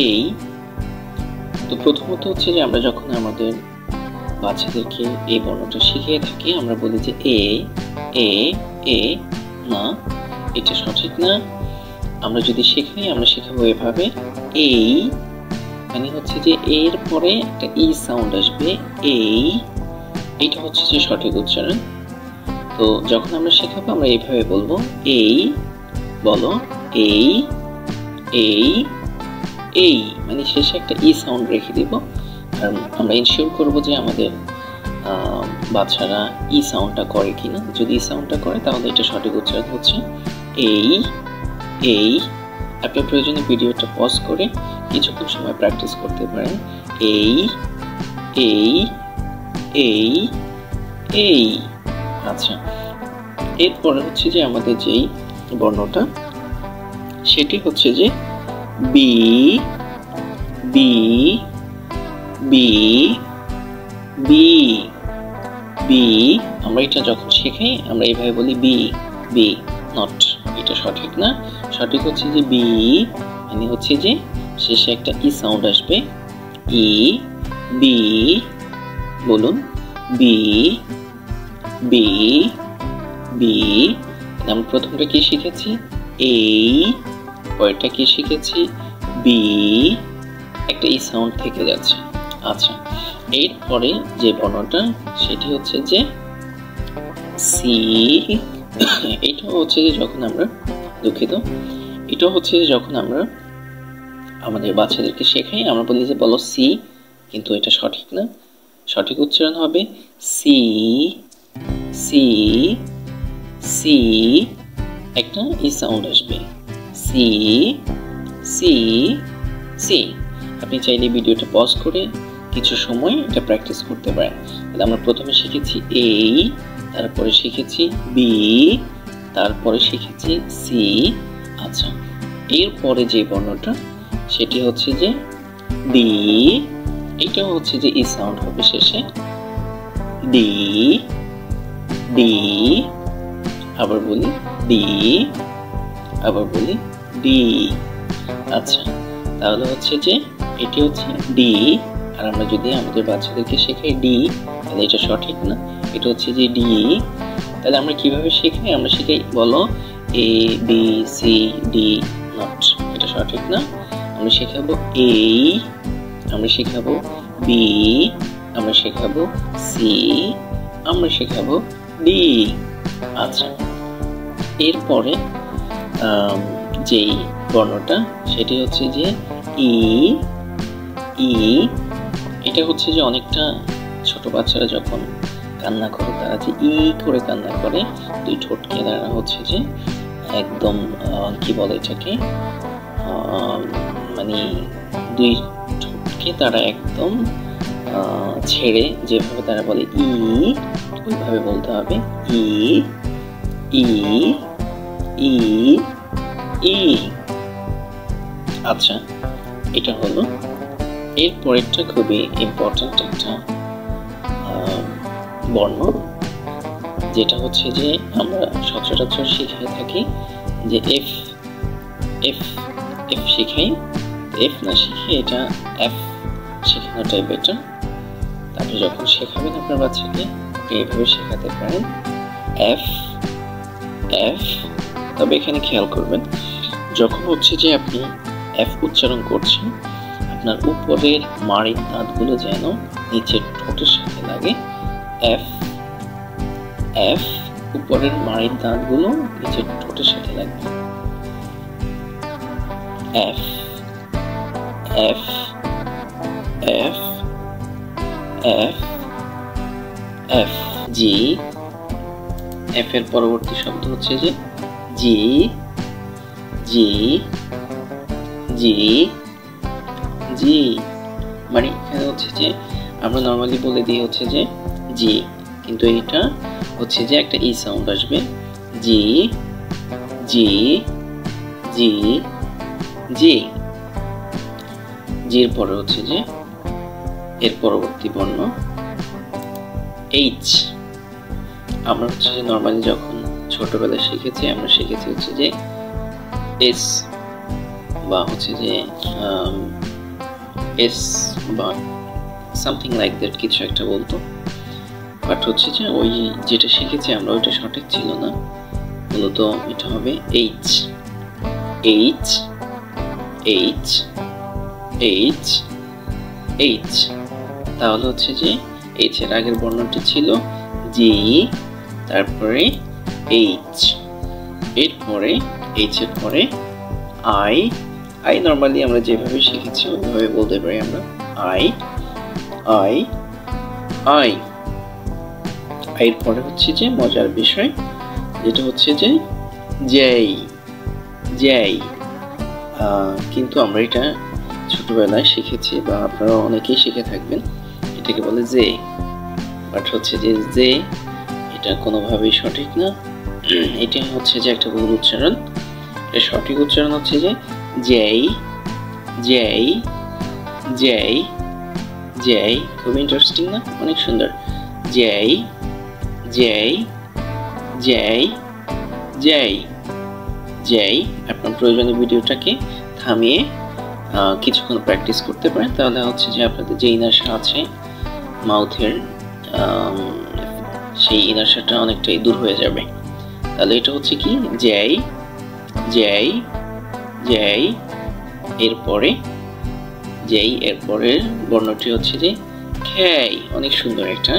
এই। তো প্রথমত হচ্ছে যে আমরা যখন আমাদের বাচ্চাদেরকে এই বর্ণটা শিখিয়ে থাকি আমরা বলি যে এ এ এ না, এটা সঠিক না। আমরা যদি শেখাই আমরা শেখাবো এভাবে এই, মানে হচ্ছে যে এর পরে একটা ই সাউন্ড আসবে এই, এটা হচ্ছে যে সঠিক উচ্চারণ। তো যখন আমরা শেখাবো আমরা এইভাবে বলবো এই, বলো এই এই এই, মানে শেষে একটা ই সাউন্ড রেখে দিব। আর আমরা ইনশিওর করব যে আমাদের বাচ্চারা ই সাউন্ডটা করে কিনা। যদি ই সাউন্ডটা করে তাহলে এটা সঠিক উচ্চারণ হচ্ছে এই এই। আপনি প্রয়োজনে ভিডিওটা পজ করে কিছুক্ষণ সময় প্র্যাকটিস করতে পারেন। এই এই এই এই। আচ্ছা, এরপরে হচ্ছে যে আমাদের যেই বর্ণটা সেটি হচ্ছে যে B B B B B. আমরা এটা যখন শেখাই আমরা এইভাবে বলি বি বি, নট, এটা সঠিক না। সঠিক হচ্ছে যে বি, মানে হচ্ছে যে শেষে একটা ই সাউন্ড আসবে ই, বি, বলুন বি বি বি। আমরা প্রথমটা কি শিখেছি এই, পরেরটা কি শিখেছি বি, একটা ই সাউন্ড থেকে যাচ্ছে। আচ্ছা, এরপরে যে বর্ণটা সেটি হচ্ছে যে সি। এটা হচ্ছে যে যখন আমরা, দুঃখিত, এটা হচ্ছে যে যখন আমরা আমাদের বাচ্চাদেরকে শেখাই আমরা বলি যে বলো সি, কিন্তু এটা সঠিক না। সঠিক উচ্চারণ হবে সি সি সি, একটা ই সাউন্ড আসবে সি সি সি। আপনি চাইলে ভিডিওটা পজ করে কিছু সময় এটা প্র্যাকটিস করতে পারেন। আমরা প্রথমে শিখেছি এই, তারপরে শিখেছি বি, তারপরে শিখেছি সি। আচ্ছা, এরপরে যে বর্ণটা সেটি হচ্ছে যে ডি। এটা হচ্ছে যে ই সাউন্ড হবে শেষে ডি ডি। আবার বলি ডি, আবার বলি ডি। আচ্ছা, তাহলে হচ্ছে যে এটি হচ্ছে ডি। আর আমরা যদি আমাদের বাচ্চাদেরকে শেখাই ডি তাহলে এটা সঠিক না, এটা হচ্ছে যে ডি। তাহলে আমরা কিভাবে শেখাই? আমরা শেখাই বলো A B C D, not, এটা সঠিক না। আমরা শেখাবো এই, আমরা শেখাবো বি, আমরা শেখাবো সি, আমরা শেখাবো ডি। আচ্ছা, এরপরে যেই বর্ণটা সেটি হচ্ছে যে ই ই। এটা হচ্ছে যে অনেকটা ছোট বাচ্চারা যখন কান্না করে তারা যে ই করে কান্না করে, দুই ঠোঁটকে তারা হচ্ছে যে একদম কি বলে এটাকে, মানে দুই ঠোঁটকে তারা একদম ছেড়ে যেভাবে তারা বলে ই, ওইভাবে বলতে হবে ই ই ই ই। আচ্ছা, এটা হলো। এরপরেরটা খুবই ইম্পর্টেন্ট একটা বর্ণ, যেটা হচ্ছে যে আমরা সচরাচর শিখে থাকি যে এফ এফ এফ শিখাই। এফ না শিখে এটা এফ শেখানোটাই বেটার। আপনি যখন শেখাবেন আপনার বাচ্চাকে এইভাবে শেখাতে পারেন এফ এফ। তবে এখানে খেয়াল করবেন যখন হচ্ছে যে আপনি এফ উচ্চারণ করছেন আপনার উপরের মাড়ির দাঁতগুলো যেন নিচের ঠোঁটের সাথে লাগে। এফ এফ, উপরের মাড়ির দাঁতগুলো নিচের ঠোঁটের সাথে লাগবে। F F F F F. G, F এর পরবর্তী শব্দ হচ্ছে যে জি জি জি জি। মানে এখানে হচ্ছে যে আমরা নর্মালি বলে দিই হচ্ছে যে জি, কিন্তু এটা হচ্ছে যে একটা ই সাউন্ড আসবে জি জি জি জি। জির পরে হচ্ছে যে এর পরবর্তী বর্ণ এইচ। আমরা হচ্ছে যে নর্মালি যখন ছোটবেলায় শিখেছি আমরা শিখেছি হচ্ছে যে এস বা হচ্ছে যে এস বা সামথিং লাইক দ্যাট কিছু একটা বলতো, বাট হচ্ছে যে ওই যেটা শিখেছি আমরা ওইটা সঠিক ছিল না, মূলত এটা হবে H H H H H. তাহলে হচ্ছে যে এইচ এর আগের বর্ণটি ছিল জি, তারপরে এইচ, এরপরে এইচ এর পরে আই। আই নর্মালি আমরা যেভাবে শিখেছি ওইভাবে বলতে পারি আমরা আই আই আই। এরপরে হচ্ছে যে মজার বিষয় যেটা হচ্ছে যে জেই জেই, কিন্তু আমরা এটা ছোটবেলায় শিখেছি বা আপনারা অনেকেই শিখে থাকবেন, এটাকে বলে জে। বাট হচ্ছে যে জে এটা কোনোভাবেই সঠিক না, এটা হচ্ছে যে একটা ভুল উচ্চারণ। এর সঠিক উচ্চারণ হচ্ছে যে জেই জেই জেই জেই। খুব ইন্টারেস্টিং না, অনেক সুন্দর। জেই জেই জেই জেই জেই। আপনার প্রয়োজনীয় ভিডিওটাকে থামিয়ে কিছুক্ষণ প্র্যাকটিস করতে পারেন, তাহলে হচ্ছে যে আপনাদের যে ইনার্সা আছে মাউথের সেই ইনার্সাটা অনেকটাই দূর হয়ে যাবে। তাহলে এটা হচ্ছে কি জেই জেই জেই, এরপরে জেই এরপরের বর্ণটি হচ্ছে যে খেই। অনেক সুন্দর একটা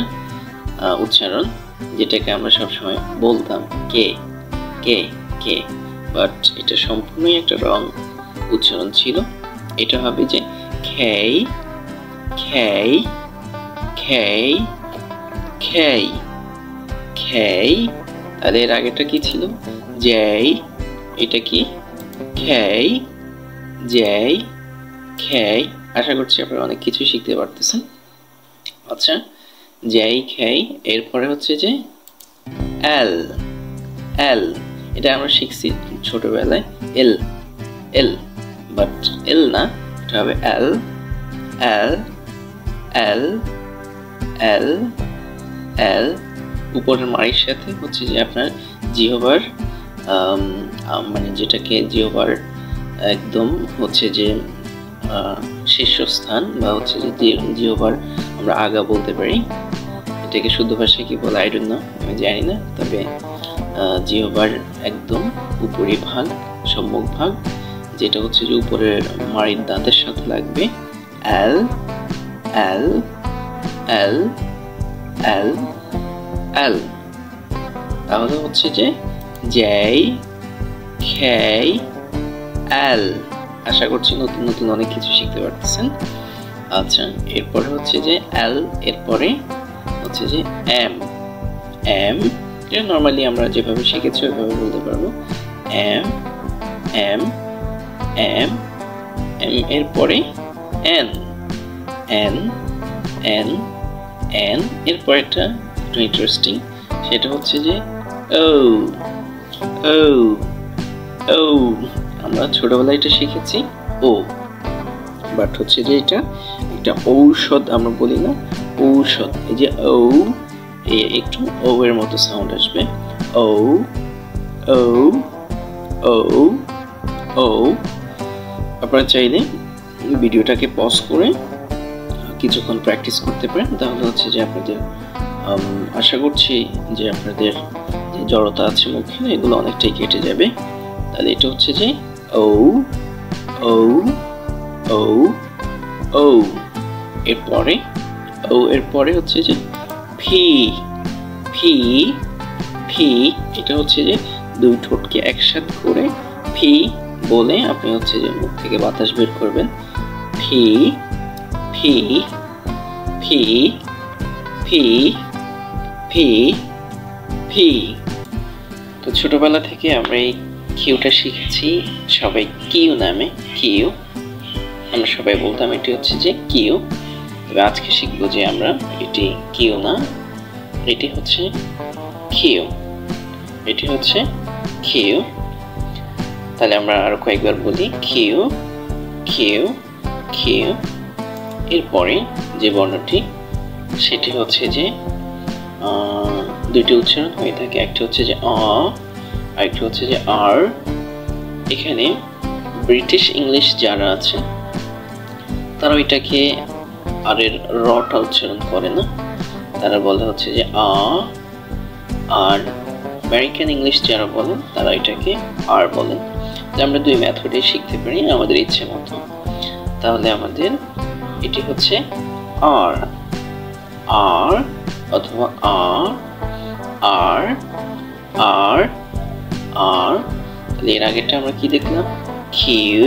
উচ্চারণ, যেটাকে আমরা সবসময় বলতাম কে কে কে, বাট এটা সম্পূর্ণই একটা রং উচ্চারণ ছিল। এটা হবে যে খেই খেই খেই খেই খেই। তাহলে এর আগেটা কি ছিল জেই, এটা কি খেই জেই খেই। আশা করছি আপনারা অনেক কিছু শিখতে পারতেছেন। আচ্ছা, জেই খেই। এরপরে হচ্ছে যে এল এল, এটা আমরা শিখছি ছোটবেলায় এল এল, বাট এল না, এটা হবে এল এল এল এল এল। উপরের মাড়ির সাথে হচ্ছে যে আপনার জিহ্বার মানে যেটাকে জিহ্বার একদম হচ্ছে যে শীর্ষস্থান বা হচ্ছে যে জিহ্বার আমরা আগা বলতে পারি, এটাকে শুদ্ধ ভাষায় কি বলে আই ডোন্ট নো, আমি জানি না। তবে জিহ্বার একদম উপরি ভাগ, সম্মুখ ভাগ, যেটা হচ্ছে যে উপরের মাড়ির দাঁতের সাথে লাগবে। এল এল এল এল এল। তাহলে হচ্ছে যে জেই খেই এল। আশা করছি নতুন নতুন অনেক কিছু শিখতে পারতেছেন। আচ্ছা, এরপরে হচ্ছে যে এল, এরপরে হচ্ছে যে এম এম। এটা নর্মালি আমরা যেভাবে শিখেছি ওইভাবে বলতে পারবো এম এম এম এম। এরপরে এন এন এন এন। এরপর একটা একটু ইন্টারেস্টিং, সেটা হচ্ছে যে ও ও ও। আমরা ছোটবেলায় এটা শিখেছি ও, বাট হচ্ছে যে এটা একটা ঔষধ আমরা বলি না, ঔষধ। এই যে ও, একটু ও এর মতো সাউন্ড আসবে, ও ও ও ও। আপনারা চাইলে ভিডিওটাকে পজ করে কিছুক্ষণ প্র্যাকটিস করতে পারেন, তাহলে হচ্ছে যে আপনাদের আশা করছি যে আপনাদের যে জড়তা আছে মুখে এগুলো অনেকটাই কেটে যাবে। তাহলে এটা হচ্ছে যে ও ও ও ও। এরপরে ও এরপরে হচ্ছে যে ফি ফি ফি। এটা হচ্ছে যে দুই ঠোঁটকে একসাথে করে ফি বলে আপনি হচ্ছে যে মুখ থেকে বাতাস বের করবেন। ফি ফি ফি ফি ফি ফি। তো ছোটবেলা থেকে আমরা এই কিউটা শিখেছি সবাই কিউ নামে, কিউ আমরা সবাই বলতাম এটি হচ্ছে যে কিউ। তবে আজকে শিখবো যে আমরা এটি কিউ না, এটি হচ্ছে কিউ, এটি হচ্ছে কিউ। তাহলে আমরা আরো কয়েকবার বলি কিউ কিউ কিউ। এরপরে যে বর্ণটি সেটি হচ্ছে যে দুইটি উচ্চারণ হয়ে থাকে, একটি হচ্ছে যে আ, আরেকটি হচ্ছে যে আর। এখানে ব্রিটিশ ইংলিশ যারা আছে তারা ওইটাকে আর এর রটা উচ্চারণ করে না, তারা বলে হচ্ছে যে আর আমেরিকান ইংলিশ যারা বলেন তারা এটাকে আর বলেন। আমরা দুই মেথডে শিখতে পারি আমাদের ইচ্ছে মতো। তাহলে আমাদের এটি হচ্ছে আর আর অথবা আর আর আর আর। তাহলে এর আগেরটা আমরা কি দেখলাম? কিউ,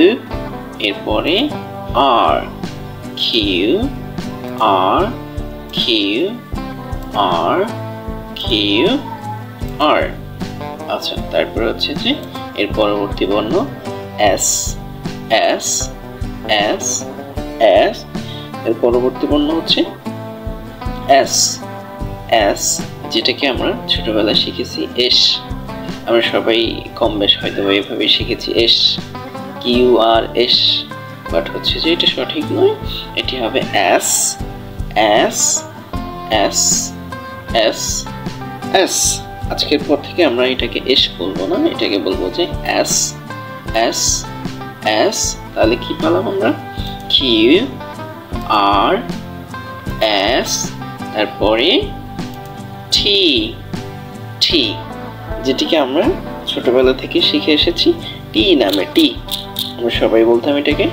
এরপরে আর, Q R Q R Q R. আচ্ছা, তারপরে হচ্ছে যে এর পরবর্তী বর্ণ এস এস এস এস। এর পরবর্তী বর্ণ হচ্ছে এস এস, যেটাকে আমরা ছোটবেলায় শিখেছি এস। আমরা সবাই কম বেশ হয়তো এইভাবে শিখেছি S, Q R S, but হচ্ছে যে এটা সঠিক নয়, এটি হবে S S S S S. আজকের পর থেকে আমরা এটাকে এস বলবো না, এটাকে বলবো যে এস এস এস। তাহলে কি পেলাম আমরা? কিউ আর এস, তারপরে টি টি, যেটিকে আমরা ছোটবেলা থেকে শিখে এসেছি টি নামে। টি আমরা সবাই বলতাম এটাকে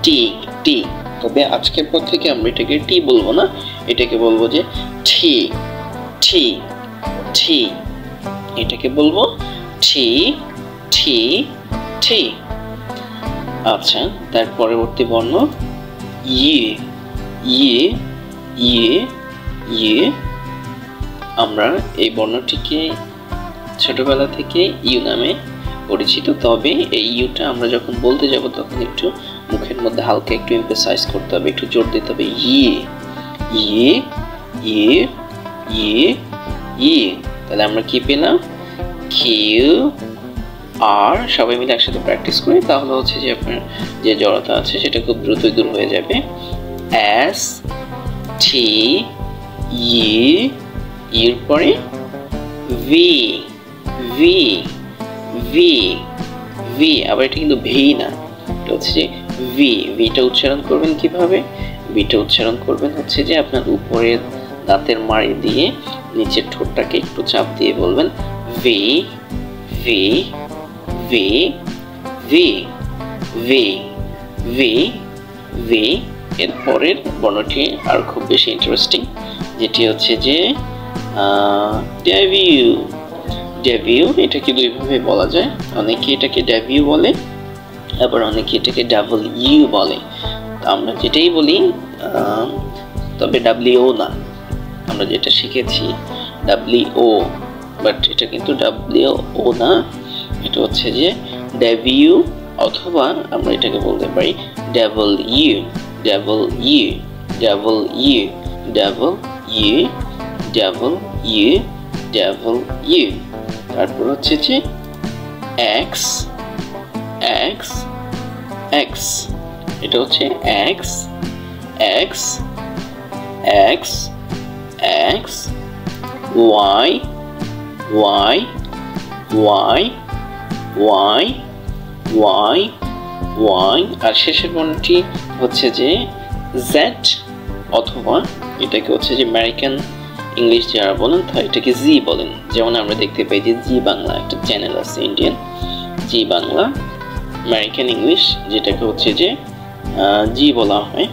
টি টি। তবে আজকের পর থেকে আমরা এটাকে টি বলবো না, এটাকে বলবো যে টি টি টি। এটাকে বলবো টি টি টি। আচ্ছা, তার পরবর্তী বর্ণ ইয়ে ইয়ে ইয়ে ইয়ে। আমরা এই বর্ণটিকে ছোটবেলা থেকে ইউ নামে পরিচিত, তবে এই ইউটা আমরা যখন বলতে যাব তখন একটু মুখের মধ্যে হালকা একটু এমফাসাইজ করতে হবে, একটু জোর দিতে হবে। ইয়ে ইয়ে ইয়ে ইয়ে ইয়ে। তাহলে আমরা কি পেলাম? কিউ আর, সবাই মিলে একসাথে প্র্যাকটিস করি, তাহলে হচ্ছে যে আপনার যে জড়তা আছে সেটা খুব দ্রুতই দূর হয়ে যাবে। এস টি ই, এর পরে ভি ভি ভি ভি। আবার এটা কিন্তু ভি না, এটা হচ্ছে যে ভি। ভিটা উচ্চারণ করবেন কিভাবে? ভিটা উচ্চারণ করবেন হচ্ছে যে আপনার উপরের দাঁতের মাড়ি দিয়ে নিচের ঠোঁটটাকে একটু চাপ দিয়ে বলবেন V V V V V V V. এর পরের বর্ণটি আর খুব বেশি ইন্টারেস্টিং, যেটি হচ্ছে যে ডেভিউ ডেভিউ। এটাকে দুইভাবে বলা যায়, অনেকে এটাকে ডেভিউ বলে, আবার অনেকে এটাকে ডাবল ইউ বলে। আমরা যেটাই বলি, তবে ডাব্লিউ না, আমরা যেটা শিখেছি ডাব্লিউ, বাট এটা কিন্তু ডাব্লিউ না, এটা হচ্ছে যে ডেভিউ, অথবা আমরা এটাকে বলতে পারি W W W W W W. তারপর হচ্ছে যে এক্স এক্স এক্স, এটা হচ্ছে X X X X. Y Y Y Y Y Y. আর শেষের বর্ণটি হচ্ছে যে জেড, অথবা এটাকে হচ্ছে যে আমেরিকান ইংলিশ যারা বলেন তারা এটাকে জি বলেন। যেমন আমরা দেখতে পাই যে জি বাংলা একটা চ্যানেল আছে ইন্ডিয়ান, জি বাংলা আমেরিকান ইংলিশ, যেটাকে হচ্ছে যে জি বলা হয়।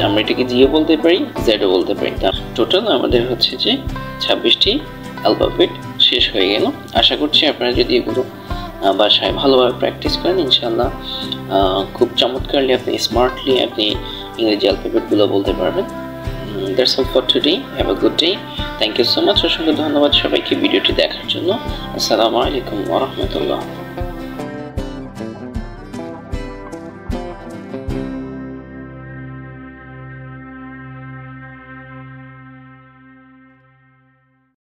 আমরা এটাকে জিও বলতে পারি, জেডও বলতে পারি। টোটাল আমাদের হচ্ছে যে 26টি অ্যালফাবেট শেষ হয়ে গেল। আশা করছি আপনারা যদি এগুলো বাসায় ভালোভাবে প্র্যাকটিস করেন, ইনশাআল্লাহ খুব চমৎকারলি আপনি স্মার্টলি আপনি ইংরেজি অ্যালফাবেটগুলো বলতে পারবেন। That's all for today. Have a good day. Thank you so much. অসংখ্য ধন্যবাদ সবাইকে ভিডিওটি দেখার জন্য। আসসালামু আলাইকুম ওয়া রাহমাতুল্লাহ।